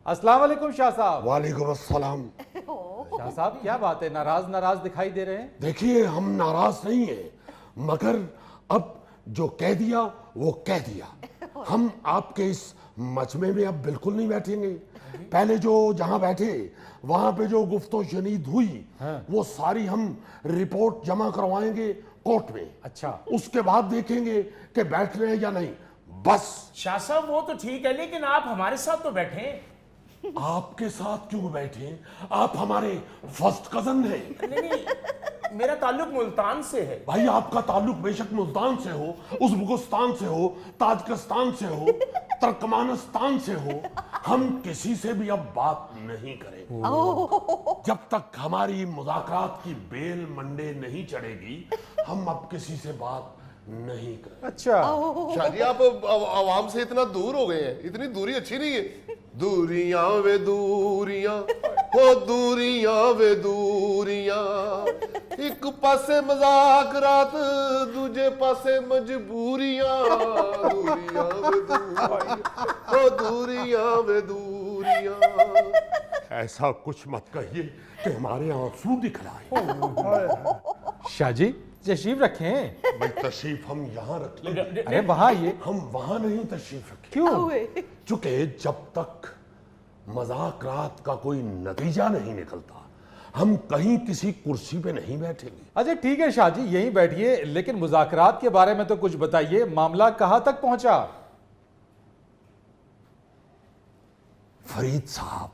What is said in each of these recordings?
السلام علیکم شاہ صاحب. وعلیکم السلام. شاہ صاحب کیا بات ہے, ناراض دکھائی دے رہے ہیں. دیکھیے ہم ناراض نہیں ہیں, مگر اب جو کہہ دیا وہ کہہ دیا. ہم آپ کے اس مجمع میں اب بالکل نہیں بیٹھیں گے. پہلے جو جہاں بیٹھے وہاں پہ جو گفت و شنید ہوئی وہ ساری ہم رپورٹ جمع کروائیں گے کورٹ میں. اچھا, اس کے بعد دیکھیں گے کہ بیٹھ رہے ہیں یا نہیں. بس. شاہ صاحب وہ تو ٹھیک ہے, لیکن آپ ہمارے ساتھ تو بیٹھیں. آپ کے ساتھ کیوں بیٹھیں؟ آپ ہمارے فرسٹ کزن ہیں. نہیں, میرا تعلق ملتان سے ہے. بھائی آپ کا تعلق بے شک ملتان سے ہو, ازبکستان سے ہو, تاجکستان سے ہو, ترکمانستان سے ہو, ہم کسی سے بھی اب بات نہیں کریں گے. جب تک ہماری مذاکرات کی بیل منڈے نہیں چڑھے گی ہم اب کسی سے بات نہیں کریں. اچھا شاہ جی آپ عوام سے اتنا دور ہو گئے ہیں, اتنی دوری اچھی نہیں ہے. دوریاں وے دوریاں, ہو دوریاں وے دوریاں, ایک پاسے مذاکرات دوجے پاسے مجبوریاں. دوریاں وے دوریاں, ہو دوریاں وے دوریاں. ایسا کچھ مت کہیے کہ ہمارے آنسو دکھلائیں. شاہ جی تشریف رکھیں. بھائی تشریف ہم یہاں رکھ لیں. ارے وہاں یہ ہم وہاں نہیں تشریف رکھیں, کیوں؟ چونکہ جب تک مذاکرات کا کوئی نتیجہ نہیں نکلتا ہم کہیں کسی کرسی پہ نہیں بیٹھیں گے. اچھا ٹھیک ہے شاہ جی یہیں بیٹھیے, لیکن مذاکرات کے بارے میں تو کچھ بتائیے, معاملہ کہاں تک پہنچا؟ فرید صاحب,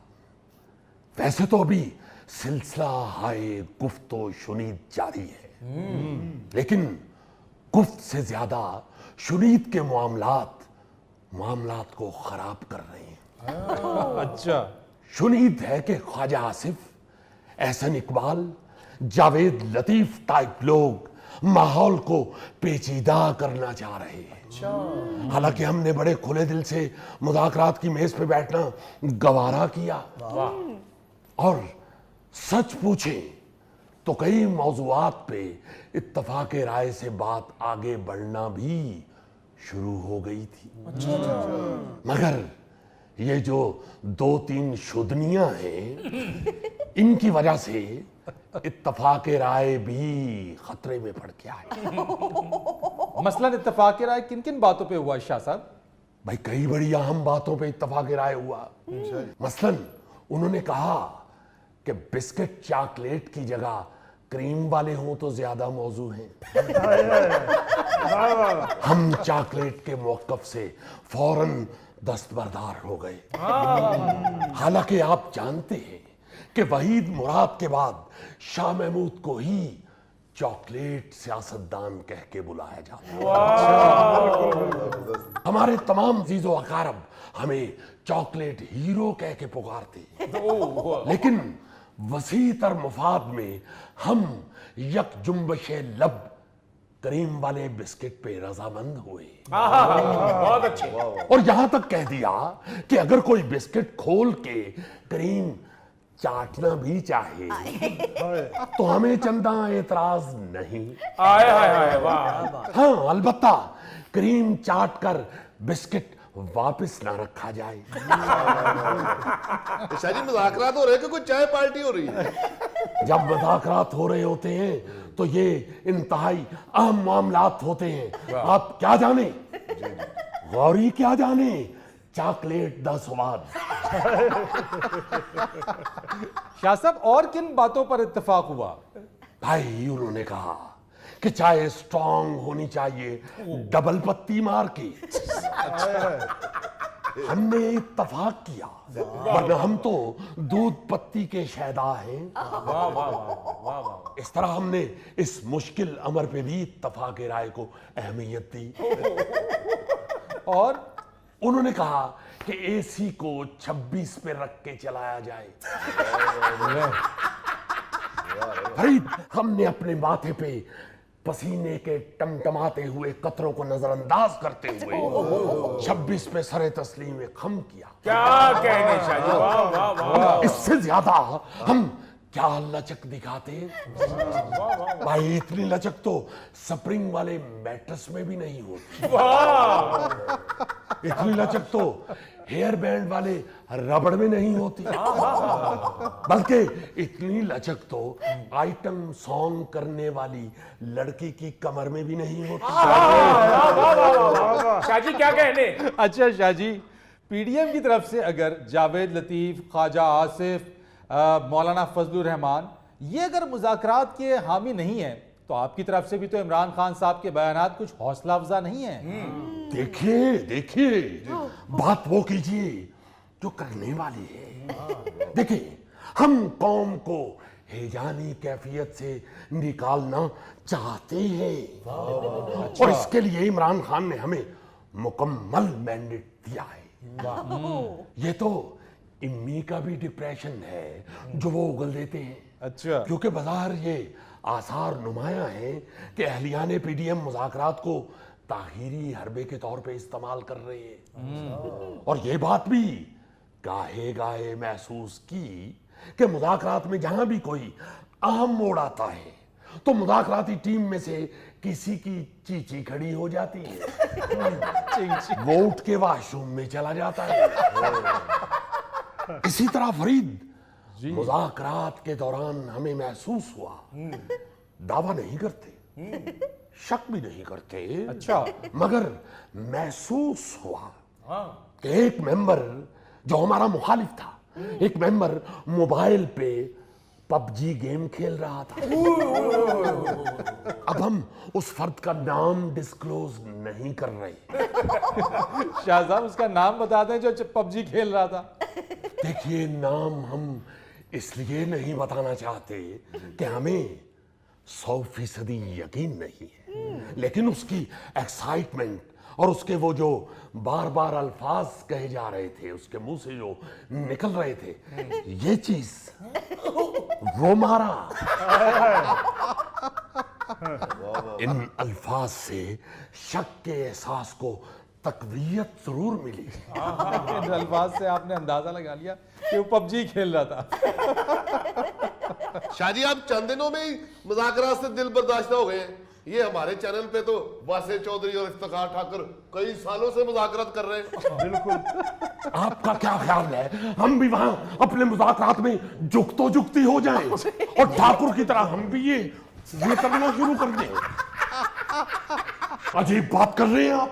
ویسے تو ابھی سلسلہ ہائے گفت و شنید جاری ہے, لیکن گفت سے زیادہ شنید کے معاملات کو خراب کر رہے ہیں. اچھا, شنید ہے کہ خواجہ آصف, احسن اقبال, جاوید لطیف ٹائپ لوگ ماحول کو پیچیدہ کرنا چاہ رہے ہیں. حالانکہ ہم نے بڑے کھلے دل سے مذاکرات کی میز پہ بیٹھنا گوارا کیا, اور سچ پوچھیں تو کئی موضوعات پہ اتفاق رائے سے بات آگے بڑھنا بھی شروع ہو گئی تھی. مگر یہ جو 2-3 شدنیاں ہیں ان کی وجہ سے اتفاق رائے بھی خطرے میں پڑ کے آئے. مثلاً اتفاق رائے کن کن باتوں پہ ہوا شاہ صاحب؟ بھائی کئی بڑی اہم باتوں پہ اتفاق رائے ہوا. مثلاً انہوں نے کہا کہ بسکٹ چاکلیٹ کی جگہ کریم والے ہوں تو زیادہ موضوع ہیں. ہم چاکلیٹ کے موقف سے فوراً دستبردار ہو گئے. حالانکہ آپ جانتے ہیں کہ وحید مراد کے بعد شاہ محمود کو ہی چاکلیٹ سیاستدان کہہ کے بلایا جاتا ہے. ہمارے تمام عزیز و اقارب ہمیں چاکلیٹ ہیرو کہہ کے پکارتے ہیں. لیکن وسیع تر مفاد میں ہم یک جنبش لب کریم والے بسکٹ پہ رضامند ہوئے. بہت اچھے. اور یہاں تک کہہ دیا کہ اگر کوئی بسکٹ کھول کے کریم چاٹنا بھی چاہے تو ہمیں چندہ اعتراض نہیں. ہاں البتہ کریم چاٹ کر بسکٹ واپس نہ رکھا جائے. شاہ جی مذاکرات ہو رہے ہیں کہ کوئی چائے پارٹی ہو رہی ہے؟ جب مذاکرات ہو رہے ہوتے ہیں تو یہ انتہائی اہم معاملات ہوتے ہیں. آپ کیا جانیں, غوری کیا جانیں, چاکلیٹ دا سواد. شاہ صاحب اور کن باتوں پر اتفاق ہوا؟ بھائی انہوں نے کہا کہ چائے سٹرونگ ہونی چاہیے ڈبل پتی مار کے. ہم نے اتفاق کیا, ورنہ ہم تو دودھ پتی کے شیدا ہیں. اس طرح ہم نے اس مشکل امر پہ بھی اتفاق رائے کو اہمیت دی. اور انہوں نے کہا کہ اے سی کو 26 پہ رکھ کے چلایا جائے. فرید, ہم نے اپنے ماتھے پہ پسینے کے ٹمٹماتے ہوئے قطروں کو نظر انداز کرتے ہوئے 26 پہ سر تسلیم خم کیا. کیا کہنے شاہ جی, واہ واہ واہ. اس سے زیادہ ہم क्या लचक दिखाते हैं भाई, इतनी लचक तो स्प्रिंग वाले मैट्रेस में भी नहीं होती। इतनी लचक तो हेयर बैंड वाले रबड़ में नहीं होती, बल्कि इतनी लचक तो आइटम सॉन्ग करने वाली लड़की की कमर में भी नहीं होती। शाहजी क्या कहने। अच्छा शाह जी, पीडीएम की तरफ से अगर जावेद लतीफ, ख्वाजा आसिफ, मौलाना फजलुर रहमान ये अगर मुज़ाकरात के हामी नहीं है, तो आपकी तरफ से भी तो इमरान खान साहब के बयानात कुछ हौसला अफजा नहीं है। देखिए बात वो कीजिए जो करने वाली है। देखिए, हम कौम को हेजानी कैफियत से निकालना चाहते हैं और इसके लिए इमरान खान ने हमें मुकम्मल मैंडेट दिया है। ये तो इम्मी का भी डिप्रेशन है जो वो उगल देते हैं। अच्छा, क्योंकि बाजार ये आसार नुमाया है कि अहलियाने पीडीएम मुज़ाकरात को ताहीरी हरबे के तौर पे इस्तेमाल कर रहे हैं। और ये बात भी गाहे गाहे महसूस की कि मुज़ाकरात में जहां भी कोई अहम मोड़ आता है तो मुज़ाकराती टीम में से किसी की चीची खड़ी हो जाती है, वो उठ के वॉशरूम में चला जाता है। इसी तरह फरीद, मुज़ाकरात के दौरान हमें महसूस हुआ, दावा नहीं करते, शक भी नहीं करते, अच्छा, मगर महसूस हुआ कि एक मेंबर जो हमारा मुखालिफ था, एक मेंबर मोबाइल पे पबजी गेम खेल रहा था। अब हम उस फर्द का नाम डिस्क्लोज नहीं कर रहे। शाह साहब उसका नाम बता दें जो पबजी खेल रहा था। देखिए, नाम हम इसलिए नहीं बताना चाहते कि हमें 100% यकीन नहीं है, लेकिन उसकी एक्साइटमेंट और उसके वो जो बार बार अल्फाज कहे जा रहे थे, उसके मुंह से जो निकल रहे थे, ये चीज वो मारा। इन अल्फाज से शक के एहसास को तकवीयत जरूर मिली। इन अल्फाज से आपने अंदाजा लगा लिया कि वो पबजी खेल रहा था। शाहजी, आप चंद दिनों में ही मुज़ाकरात से दिल बर्दाश्त हो गए हैं। ये हमारे चैनल पे तो वासे चौधरी और इफ्तिखार ठाकुर कई सालों से मुज़ाकरात कर रहे हैं। बिल्कुल। आपका क्या ख्याल है, हम भी वहां अपने मुज़ाकरात में जुगतो जुगती हो जाएं और ठाकुर की तरह हम भी ये करना शुरू कर दें? अजीब बात कर रहे हैं आप।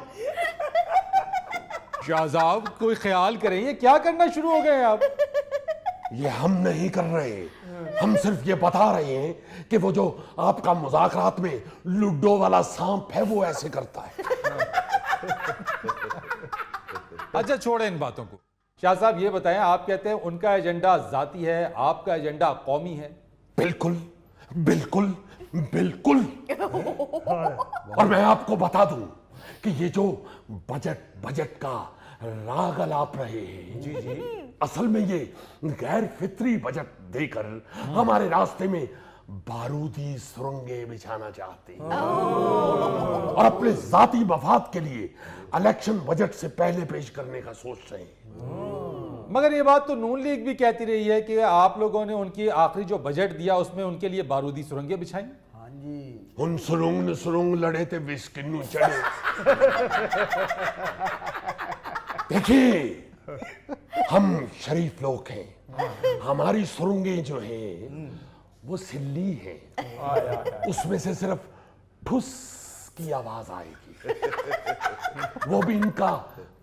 शाह साहब कोई ख्याल करें, ये क्या करना शुरू हो गए आप? ये हम नहीं कर रहे, हम सिर्फ ये बता रहे हैं कि वो जो आपका मुज़ाकरात में लूडो वाला सांप है वो ऐसे करता है। अच्छा छोड़ें इन बातों को। शाह साहब ये बताएं, आप कहते हैं उनका एजेंडा जाती है, आपका एजेंडा कौमी है। बिल्कुल बिल्कुल बिल्कुल। और मैं आपको बता दूं कि ये जो बजट का राग अलाप रहे हैं, जी, असल में ये गैर फित्री बजट देकर हमारे रास्ते में बारूदी सुरंगें बिछाना चाहते हैं और अपने जाती मफाद के लिए इलेक्शन बजट से पहले पेश करने का सोच रहे हैं। मगर ये बात तो नून लीग भी कहती रही है कि आप लोगों ने उनकी आखिरी जो बजट दिया उसमें उनके लिए बारूदी सुरंगें बिछाई। उन सुरुंग ने सुरुंग लड़े थे विस्किन्नू चढ़े। देखिए, हम शरीफ लोग हैं, हमारी सुरंगें जो हैं वो सिल्ली हैं, उसमें से सिर्फ ठुस की आवाज आएगी, वो भी इनका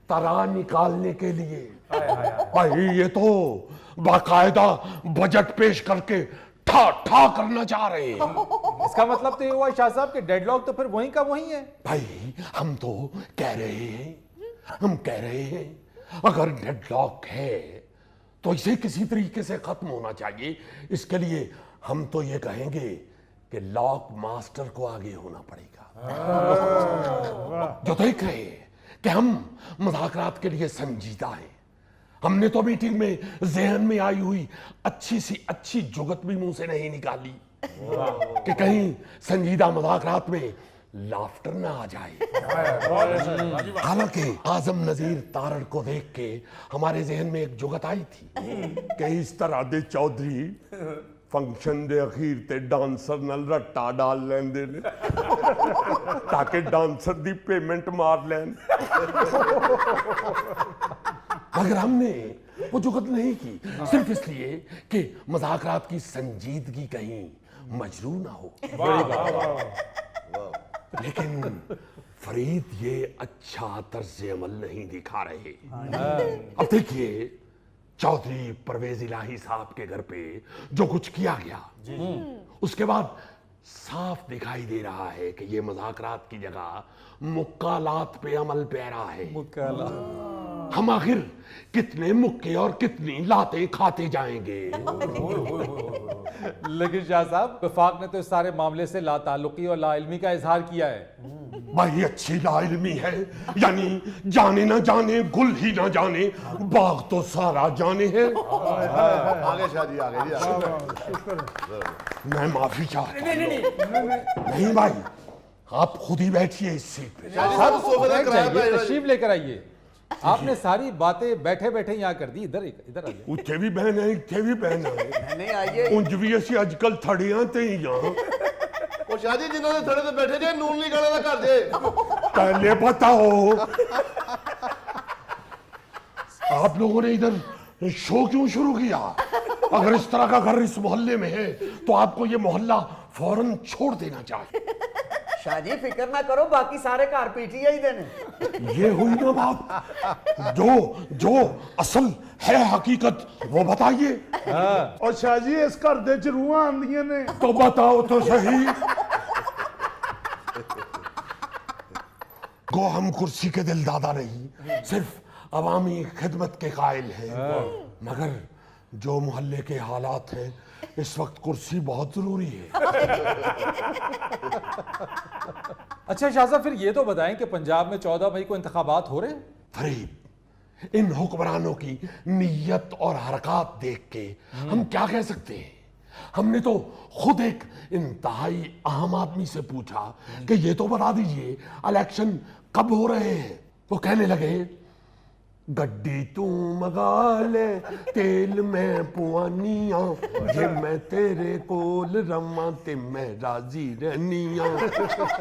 तरा निकालने के लिए। भाई ये तो बाकायदा बजट पेश करके ठा ठा करना चाह रहे हैं। इसका मतलब तो ये हुआ शाह साहब के डेडलॉक तो फिर वहीं का वहीं है। भाई हम तो कह रहे हैं अगर डेडलॉक है तो इसे किसी तरीके से खत्म होना चाहिए। इसके लिए हम तो ये कहेंगे कि लॉक मास्टर को आगे होना पड़ेगा, जो देख रहे हैं कि हम मुज़ाकरात के लिए संजीदा हैं। हमने तो मीटिंग में जहन में आई हुई अच्छी जुगत भी मुंह से नहीं निकाली कि कहीं संजीदा मुज़ाकरात में लाफ्टर ना आ जाए। हालांकि आजम नजीर तारड़ को देख के हमारे जहन में एक जुगत आई थी कि इस तरह दे चौधरी फंक्शन दे अखीर ते डांसर नाल रट्टा डाल लेंदे ने ताकि डांसर दी पेमेंट मार लें। मगर हमने वो जुगत नहीं की, सिर्फ इसलिए कि मुज़ाकरात की संजीदगी कहीं मजरू ना हो। लेकिन फरीद ये अच्छा तर्ज अमल नहीं दिखा रहे। अब देखिए चौधरी परवेज इलाही साहब के घर पे जो कुछ किया गया, उसके बाद साफ दिखाई दे रहा है कि ये मुज़ाकरात की जगह मुक्कालात पे अमल पैरा है। हम आखिर कितने मुक्के और कितनी लातें खाते जाएंगे। लेकिन शाह साहब, वफाक ने तो इस सारे मामले से लाताल्लुकी और लाइल्मी का इजहार किया है। भाई अच्छी लाइल्मी है, यानी जाने ना जाने गुल ही ना जाने बाग तो सारा जाने है। आगे शाह जी, आगे जी, आगे। मैं माफी चाहता हूं। नहीं भाई, आप खुद ही बैठिए इस सीट पे। शाह जी साहब सोफे पे किराया जाइए, पे तशरीफ लेकर आइए। आपने सारी बातें बैठे बैठे यहाँ कर दी। इधर इधर आइए। उत्थे भी बहन है, इत्थे भी बहन है। नहीं आइए। उंज भी असी अजकल थड़ियां ते ही हां। ਉਹ ਸ਼ਾਹ ਜੀ ਜਿਨ੍ਹਾਂ ਦੇ ਥੜੇ ਤੇ ਬੈਠੇ ਜੇ ਨੂਨ ਨਹੀਂ ਗਾਣੇ ਦਾ ਘਰ ਜੇ पहले बताओ आप लोगों ने इधर शो क्यों शुरू किया? अगर इस तरह का घर इस मोहल्ले में है तो आपको ये मोहल्ला फौरन छोड़ देना चाहिए। शाहजी फिक्र ना करो, बाकी सारे घर पीटीआई ही देने। ये हुई ना बात, जो असल है हकीकत वो बताइए। और शाह जी इस घर दे च रूहां आंदियां ने। तो बताओ तो सही। गो हम कुर्सी के दिल दादा नहीं, सिर्फ अवामी खिदमत के कायल हैं। मगर जो मोहल्ले के हालात हैं, इस वक्त कुर्सी बहुत जरूरी है। अच्छा शाह साहब, फिर ये तो बताएं कि पंजाब में 14 मई को इंतखाबात हो रहे हैं। फरीद, इन हुक्मरानों की नीयत और हरकत देख के हम क्या कह सकते हैं? हमने तो खुद एक इंतहाई अहम आदमी से पूछा कि ये तो बता दीजिए इलेक्शन कब हो रहे हैं। वो कहने लगे, गड्डी तू मगा ले तेल में पुआनिया, जे मैं तेरे कोल रमा ते मैं राजी रहनिया।